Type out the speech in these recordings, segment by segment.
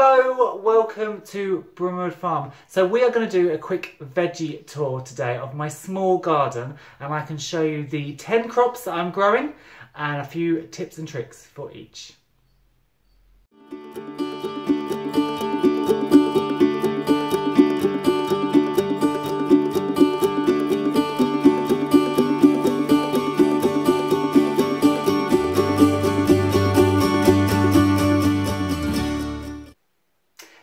Hello, welcome to Brimwood Farm. So we are going to do a quick veggie tour today of my small garden, and I can show you the 10 crops that I'm growing and a few tips and tricks for each.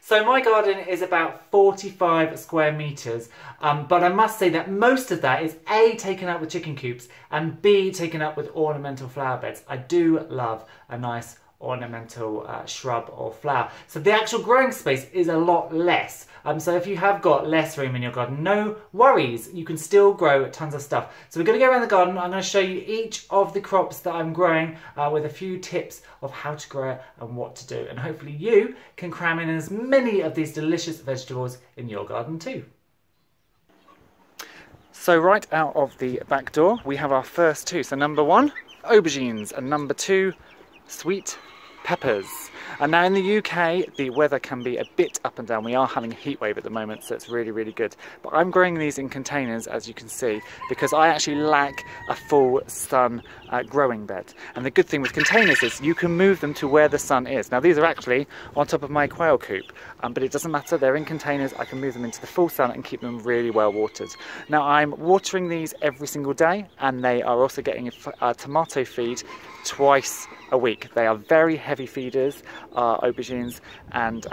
So my garden is about 45 square metres, but I must say that most of that is A, taken up with chicken coops, and B, taken up with ornamental flower beds. I do love a nice ornamental shrub or flower. So the actual growing space is a lot less. So if you have got less room in your garden, no worries, you can still grow tons of stuff. So we're going to go around the garden. I'm going to show you each of the crops that I'm growing with a few tips of how to grow it and what to do. And hopefully you can cram in as many of these delicious vegetables in your garden too. So right out of the back door, we have our first two. So number one, aubergines, and number two, sweet peppers. And now in the UK, the weather can be a bit up and down. We are having a heat wave at the moment, so it's really, really good. But I'm growing these in containers, as you can see, because I actually lack a full sun growing bed. And the good thing with containers is you can move them to where the sun is. Now these are actually on top of my quail coop, but it doesn't matter, they're in containers. I can move them into the full sun and keep them really well watered. Now I'm watering these every single day, and they are also getting a tomato feed twice a week. They are very heavy feeders, aubergines and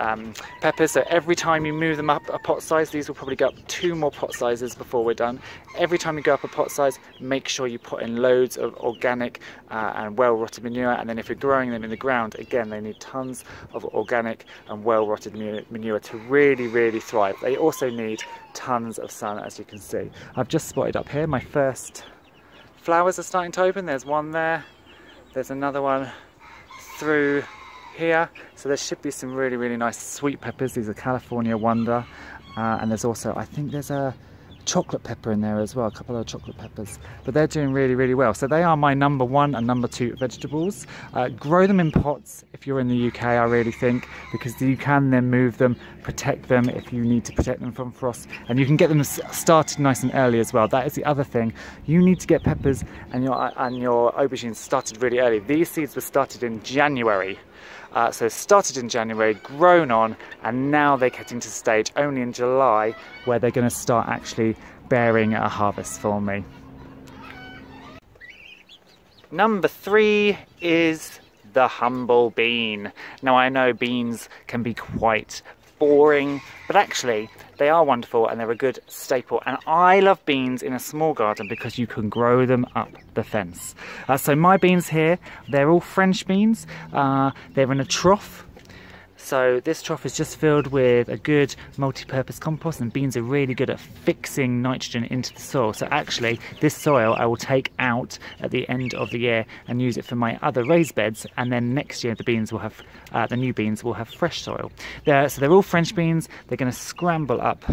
peppers, so every time you move them up a pot size, these will probably go up 2 more pot sizes before we're done. Every time you go up a pot size, make sure you put in loads of organic and well-rotted manure, and then if you're growing them in the ground, again, they need tons of organic and well-rotted manure to really, really thrive. They also need tons of sun, as you can see. I've just spotted up here, my first flowers are starting to open. There's one there. There's another one through here. So there should be some really, really nice sweet peppers. These are California Wonder. And there's also, I think there's a chocolate pepper in there as well, a couple of chocolate peppers. But they're doing really, really well. So they are my number 1 and number 2 vegetables. Grow them in pots if you're in the UK, I really think, because you can then move them, protect them if you need to protect them from frost. And you can get them started nice and early as well. That is the other thing. You need to get peppers and your aubergines started really early. These seeds were started in January. So started in January, grown on, and now they're getting to the stage only in July where they're going to start actually bearing a harvest for me. Number 3 is the humble bean. Now I know beans can be quite boring, but actually they are wonderful and they're a good staple. And I love beans in a small garden because you can grow them up the fence. So my beans here, they're all French beans. They're in a trough. So this trough is just filled with a good multi-purpose compost, and beans are really good at fixing nitrogen into the soil. So actually this soil I will take out at the end of the year and use it for my other raised beds, and then next year the beans will have the new beans will have fresh soil. So they're all French beans. They're going to scramble up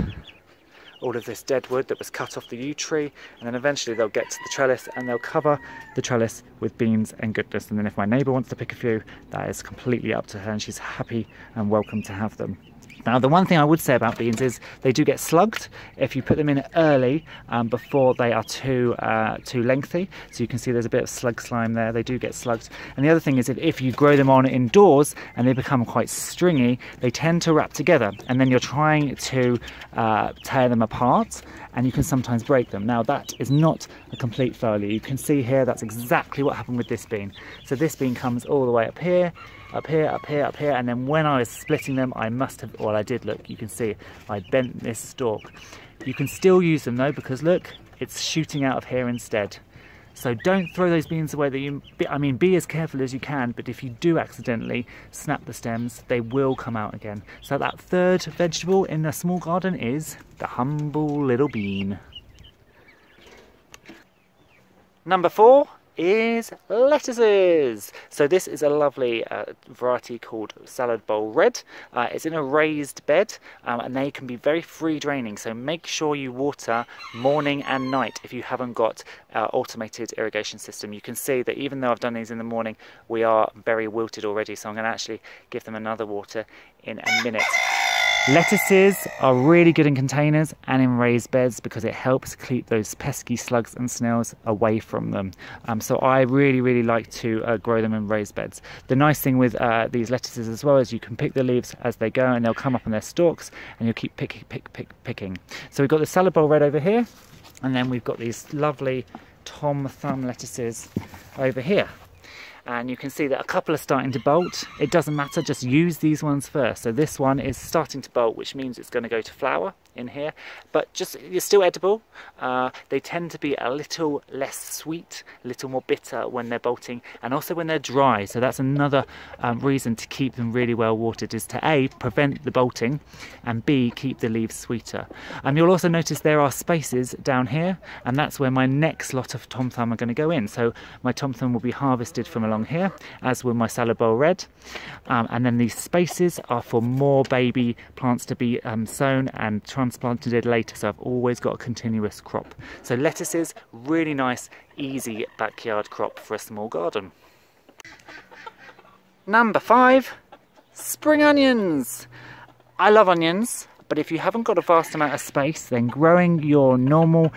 all of this dead wood that was cut off the yew tree, and then eventually they'll get to the trellis and they'll cover the trellis with beans and goodness. And then if my neighbour wants to pick a few, that is completely up to her, and she's happy and welcome to have them. Now the one thing I would say about beans is they do get slugged if you put them in early before they are too lengthy. So you can see there's a bit of slug slime there. They do get slugged. And the other thing is if you grow them on indoors and they become quite stringy, they tend to wrap together, and then you're trying to tear them apart, and you can sometimes break them. Now that is not a complete failure. You can see here that's exactly what happened with this bean. So this bean comes all the way up here, up here, up here, up here, and then when I was splitting them, I must have, well I did, look, you can see I bent this stalk. You can still use them though, because look, it's shooting out of here instead. So don't throw those beans away. Be as careful as you can, but if you do accidentally snap the stems, they will come out again. So that third vegetable in a small garden is the humble little bean. Number 4 is lettuces. So this is a lovely variety called salad bowl red. It's in a raised bed and they can be very free draining, so make sure you water morning and night if you haven't got automated irrigation system. You can see that even though I've done these in the morning, we are very wilted already, so I'm going to actually give them another water in a minute. Lettuces are really good in containers and in raised beds because it helps keep those pesky slugs and snails away from them. So I really like to grow them in raised beds. The nice thing with these lettuces as well is you can pick the leaves as they go and they'll come up on their stalks and you'll keep picking. So we've got the salad bowl red over here, and then we've got these lovely Tom Thumb lettuces over here. And you can see that a couple are starting to bolt. It doesn't matter, just use these ones first. So this one is starting to bolt, which means it's going to go to flower in here, but it's still edible. They tend to be a little less sweet, a little more bitter when they're bolting, and also when they're dry. So that's another reason to keep them really well watered, is to A, prevent the bolting, and B, keep the leaves sweeter. You'll also notice there are spaces down here, and that's where my next lot of Tom Thumb are going to go in. So my Tom Thumb will be harvested from along here, as will my salad bowl red, and then these spaces are for more baby plants to be sown and transplanted later, so I've always got a continuous crop. So lettuces, really nice, easy backyard crop for a small garden. Number 5, spring onions. I love onions, but if you haven't got a vast amount of space, then growing your normal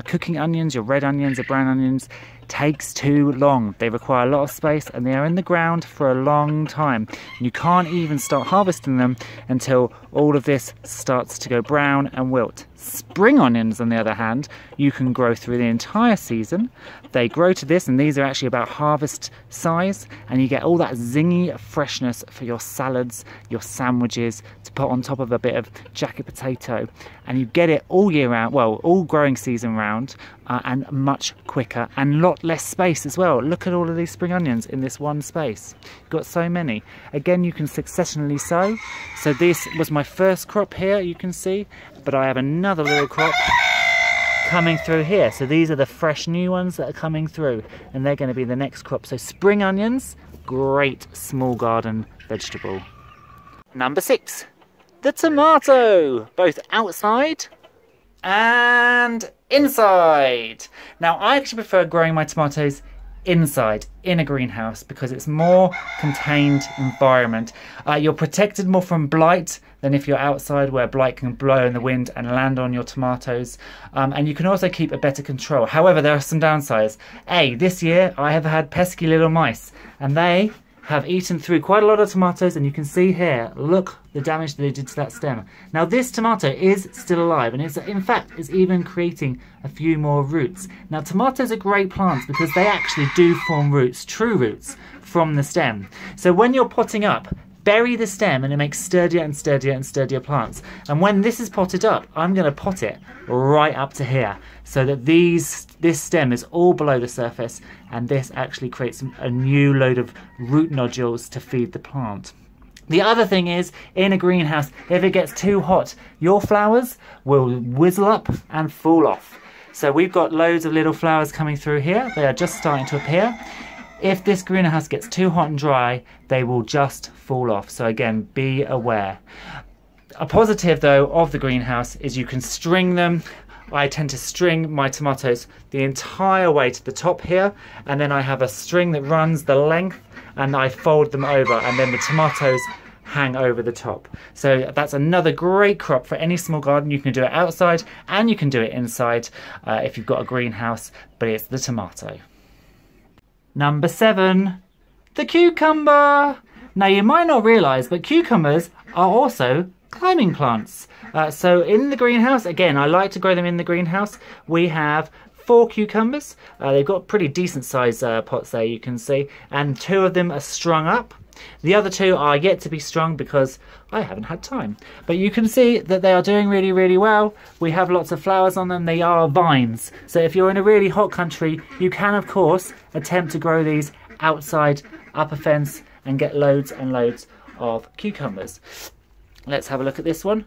cooking onions, your red onions, your brown onions, takes too long. They require a lot of space and they are in the ground for a long time. You can't even start harvesting them until all of this starts to go brown and wilt. Spring onions, on the other hand, you can grow through the entire season. They grow to this, and these are actually about harvest size, and you get all that zingy freshness for your salads, your sandwiches, to put on top of a bit of jacket potato, and you get it all year round, well, all growing season round, and much quicker and a lot less space as well. Look at all of these spring onions in this one space. You've got so many. Again, you can successionally sow. So this was my first crop here, you can see, but I have another little crop coming through here. So these are the fresh new ones that are coming through, and they're going to be the next crop. So spring onions, great small garden vegetable. Number 6, the tomato, both outside and inside. Now I actually prefer growing my tomatoes inside, in a greenhouse, because it's more contained environment. You're protected more from blight than if you're outside, where blight can blow in the wind and land on your tomatoes, and you can also keep a better control. However, there are some downsides. This year I have had pesky little mice, and they have eaten through quite a lot of tomatoes, and you can see here, look the damage that they did to that stem. Now this tomato is still alive, and it's in fact is even creating a few more roots. Now tomatoes are great plants because they actually do form roots, true roots, from the stem. So when you're potting up, bury the stem and it makes sturdier and sturdier and sturdier plants. And when this is potted up, I'm going to pot it right up to here, so that this stem is all below the surface, and this actually creates a new load of root nodules to feed the plant. The other thing is, in a greenhouse, if it gets too hot, your flowers will whizzle up and fall off. So we've got loads of little flowers coming through here. They are just starting to appear. If this greenhouse gets too hot and dry, they will just fall off. So again, be aware. A positive though of the greenhouse is you can string them. I tend to string my tomatoes the entire way to the top here, and then I have a string that runs the length, and I fold them over, and then the tomatoes hang over the top. So that's another great crop for any small garden. You can do it outside and you can do it inside if you've got a greenhouse, but it's the tomato. Number 7, the cucumber. Now you might not realise, but cucumbers are also climbing plants. So in the greenhouse, again, I like to grow them in the greenhouse. We have 4 cucumbers. They've got pretty decent size pots there, you can see, and 2 of them are strung up. The other 2 are yet to be strung because I haven't had time. But you can see that they are doing really, really well. We have lots of flowers on them. They are vines. So if you're in a really hot country, you can, of course, attempt to grow these outside, up a fence, and get loads and loads of cucumbers. Let's have a look at this one.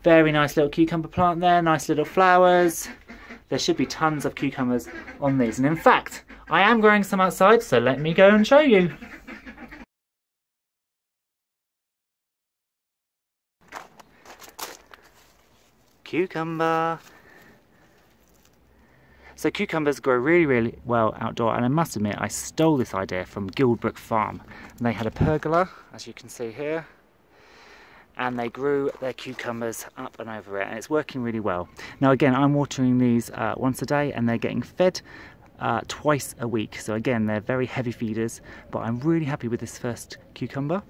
Very nice little cucumber plant there. Nice little flowers. There should be tons of cucumbers on these. And in fact, I am growing some outside, so let me go and show you. Cucumber. So cucumbers grow really, really well outdoor, and I must admit I stole this idea from Brimwood Farm. And they had a pergola, as you can see here, and they grew their cucumbers up and over it, and it's working really well. Now again, I'm watering these once a day, and they're getting fed twice a week. So again, they're very heavy feeders, but I'm really happy with this first cucumber.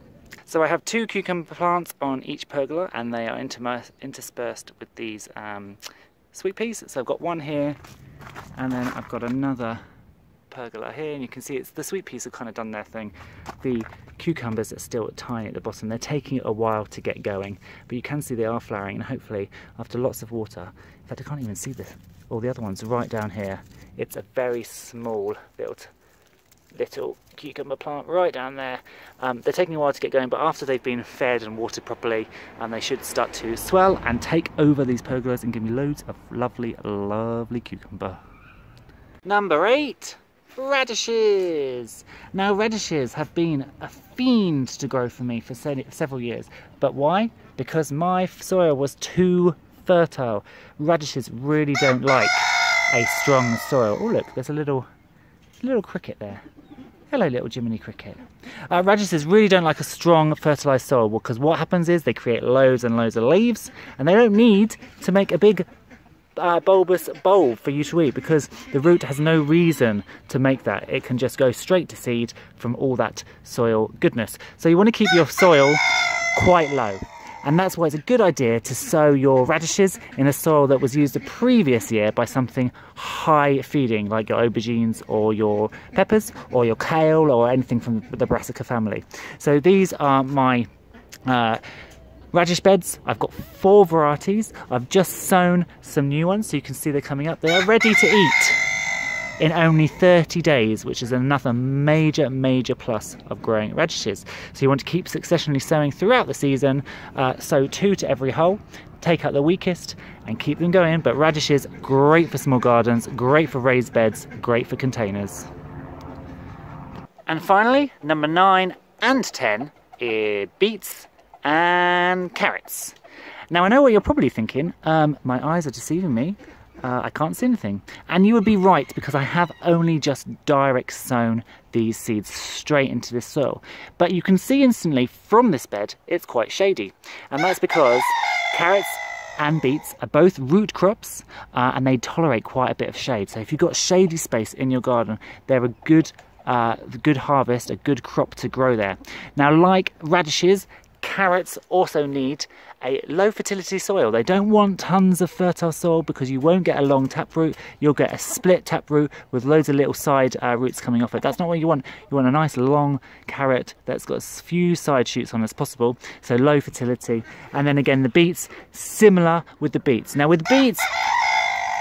So I have 2 cucumber plants on each pergola, and they are interspersed with these sweet peas. So I've got one here, and then I've got another pergola here, and you can see it's the sweet peas have kind of done their thing. The cucumbers are still tiny at the bottom. They're taking it a while to get going, but you can see they are flowering, and hopefully after lots of water, in fact I can't even see this, all the other ones right down here. It's a very small little cucumber plant right down there. They're taking a while to get going, but after they've been fed and watered properly, they should start to swell and take over these pergolas and give me loads of lovely, lovely cucumber. Number 8, radishes. Now radishes have been a fiend to grow for me for several years, but why? Because my soil was too fertile. Radishes really don't like a strong soil. Oh look, there's a little cricket there. Hello little Jiminy Cricket. Radishes really don't like a strong fertilised soil, because what happens is they create loads and loads of leaves, and they don't need to make a big bulbous bulb for you to eat, because the root has no reason to make that. It can just go straight to seed from all that soil goodness. So you want to keep your soil quite low. And that's why it's a good idea to sow your radishes in a soil that was used the previous year by something high feeding, like your aubergines or your peppers or your kale or anything from the brassica family. So these are my radish beds. I've got 4 varieties. I've just sown some new ones, so you can see they're coming up. They are ready to eat in only 30 days, which is another major plus of growing radishes. So you want to keep successionally sowing throughout the season, sow 2 to every hole, take out the weakest and keep them going. But radishes, great for small gardens, great for raised beds, great for containers. And finally, number 9 and 10 is beets and carrots. Now I know what you're probably thinking, my eyes are deceiving me. I can't see anything. And you would be right, because I have only just direct sown these seeds straight into this soil. But you can see instantly from this bed, it's quite shady. And that's because carrots and beets are both root crops, and they tolerate quite a bit of shade. So if you've got shady space in your garden, they're a good harvest, a good crop to grow there. Now, like radishes, carrots also need a low fertility soil. They don't want tons of fertile soil, because you won't get a long taproot. You'll get a split taproot with loads of little side roots coming off it. That's not what you want. You want a nice long carrot that's got as few side shoots on as possible, so low fertility. And then again, the beets, similar with the beets. Now with beets,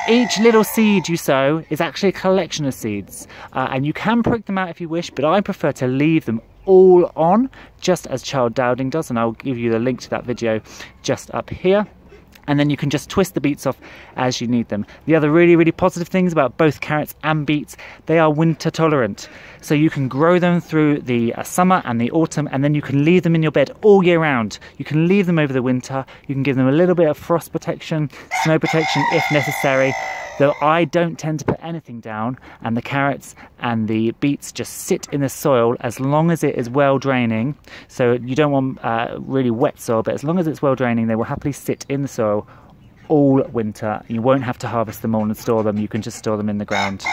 each little seed you sow is actually a collection of seeds, and you can prick them out if you wish, but I prefer to leave them all on, just as child dowding does, and I'll give you the link to that video just up here. And then you can just twist the beets off as you need them. The other really positive things about both carrots and beets, they are winter tolerant. So you can grow them through the summer and the autumn, and then you can leave them in your bed all year round. You can leave them over the winter. You can give them a little bit of frost protection, snow protection if necessary. Though I don't tend to put anything down, and the carrots and the beets just sit in the soil as long as it is well draining. So you don't want really wet soil, but as long as it's well draining, they will happily sit in the soil all winter. You won't have to harvest them all and store them. You can just store them in the ground.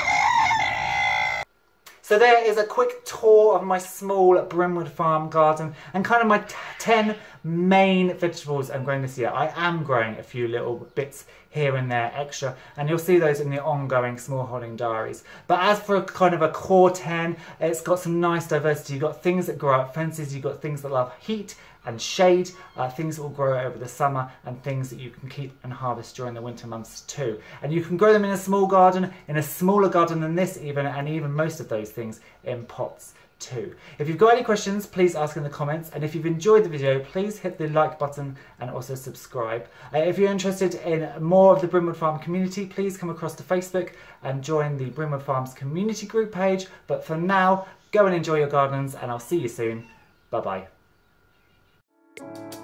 So there is a quick tour of my small Brimwood Farm garden and kind of my 10 main vegetables I'm growing this year. I am growing a few little bits here and there extra, and you'll see those in the ongoing smallholding diaries. But as for kind of a core 10, it's got some nice diversity. You've got things that grow up fences, you've got things that love heat and shade, things that will grow over the summer, and things that you can keep and harvest during the winter months too. And you can grow them in a small garden, in a smaller garden than this even, and even most of those things in pots too. If you've got any questions, please ask in the comments, and if you've enjoyed the video, please hit the like button and also subscribe. If you're interested in more of the Brimwood Farm community, please come across to Facebook and join the Brimwood Farms community group page. But for now, go and enjoy your gardens, and I'll see you soon. Bye bye.